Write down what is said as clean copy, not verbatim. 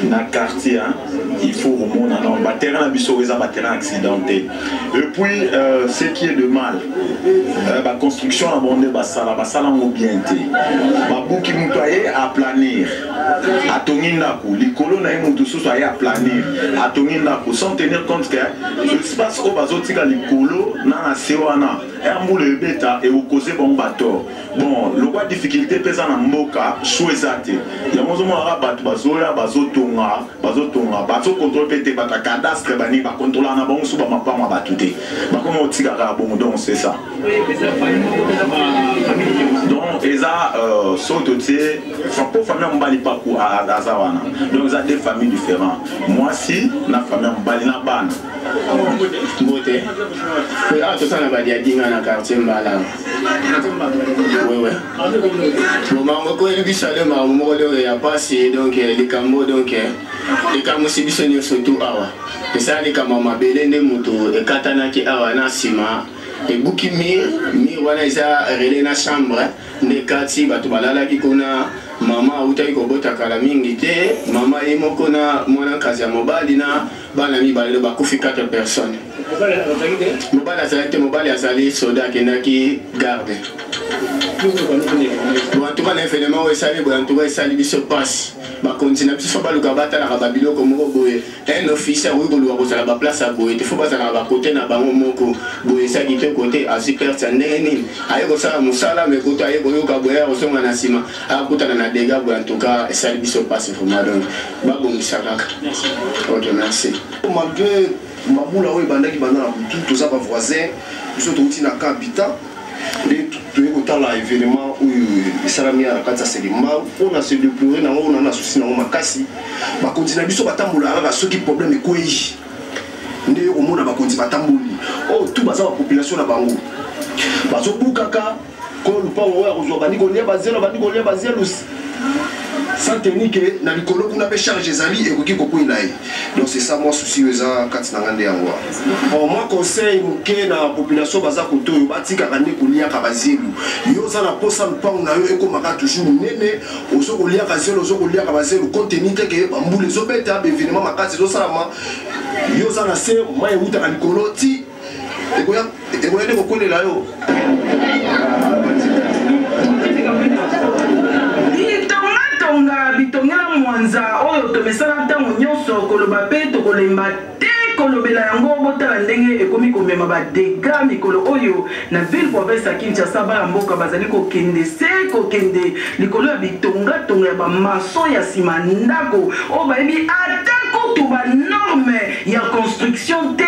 na quartier, hein, il faut remonter dans le terrain accidenté. Et puis, ce qui est de mal, la construction a abondé basala en mobilité. Babouki moutoye à planir, à Tongindaku, les colons na yemoutou soit à planir, à Tongindaku, sans tenir compte que l'espace au bazotika les colons na sewana, un moule bêta et au causé bon bateau. Bon, le roi difficulté pesa na mboka chouezate. Ya mozomo arabat bazoya bazotonga, bazo contrôle pété bata cadastre bani ba contrôler na bon suba mapa ma batute. Ba comme otika ka bon donc c'est ça. Donc eza sototé pour famille mbali paku à Azawana. Donc ils ont des familles différentes. Moi si na famille mbali na bana. Moté. Ah tout ça na ba dia dinga na quartier mbala. Oui. Moment où il y a un moment où il y a passé donc les camos donc les camos c'est bien surtout awa. Et ça les camos ma belle ne moto et katana qui awa na sima et bouki mir wana isa relé na chambre ne kati batu balala ki kona mama utai ko bota kala mingi te mama emoko na mwana kazi ya mobali na bana mi balelo bakufi 4 personnes. Mobali azali te mobali azali soda kendaki garde. En tout cas, l'événement où il s'est en tout cas, il s'est se passe. Bah, continue, il faut pas le cabaret à la Babylone comme Boé. Un officier, oui, il doit la place à Boé. Il faut pas aller à côté de Bamoko. Boé, ça qui est côté à super Tandéni. Aïe, ça, Moussala, mais côté aïe, Boyo, Kaboya, au son Anasima. À côté de la dégâts, en tout cas, il s'est se passe. Babou Moussala. Ok, merci. Malgré Mamoula, oui, Bandaki, Bandana, tout ça, voisin, ils sont aussi dans le habitat. Tu es dans l'événement où Salami a raconté ça, on a se déplorer, on a souci, on a cassé. On continue à se battre avec ceux qui problème est quoi. Au monde, on continue à battre. Oh, tout la population là-bas. Bazo Boukaka, quand le pas on va basé sans tenir que dans les colons on avait chargé les alliés et qui beaucoup il a. Donc c'est ça moi souci aux quand na ngande yango. Moi conseil que la population baza koto yo batika kande kolia kabazelu. Yo za na posa mpango na yo ekomaka toujours nene ozo kolia kazelu ozo kolia kabazelu contenu que bambule zo beta événement makasi zo salama. Yo za na se mai uta na likolo ti ekoya ndeko kolela yo. Bitongela mwanza oyo tomesala ntango nyonso koloba pe tokolemba te kolobela yango botala ndenge ekomi komema badega mikolo oyo na ville province ya Kinshasa bala mboka bazali kokende likolo ya bitongatonga ya bamaso ya nsima ndako oyo bayebi ata kutu banorme ya construction te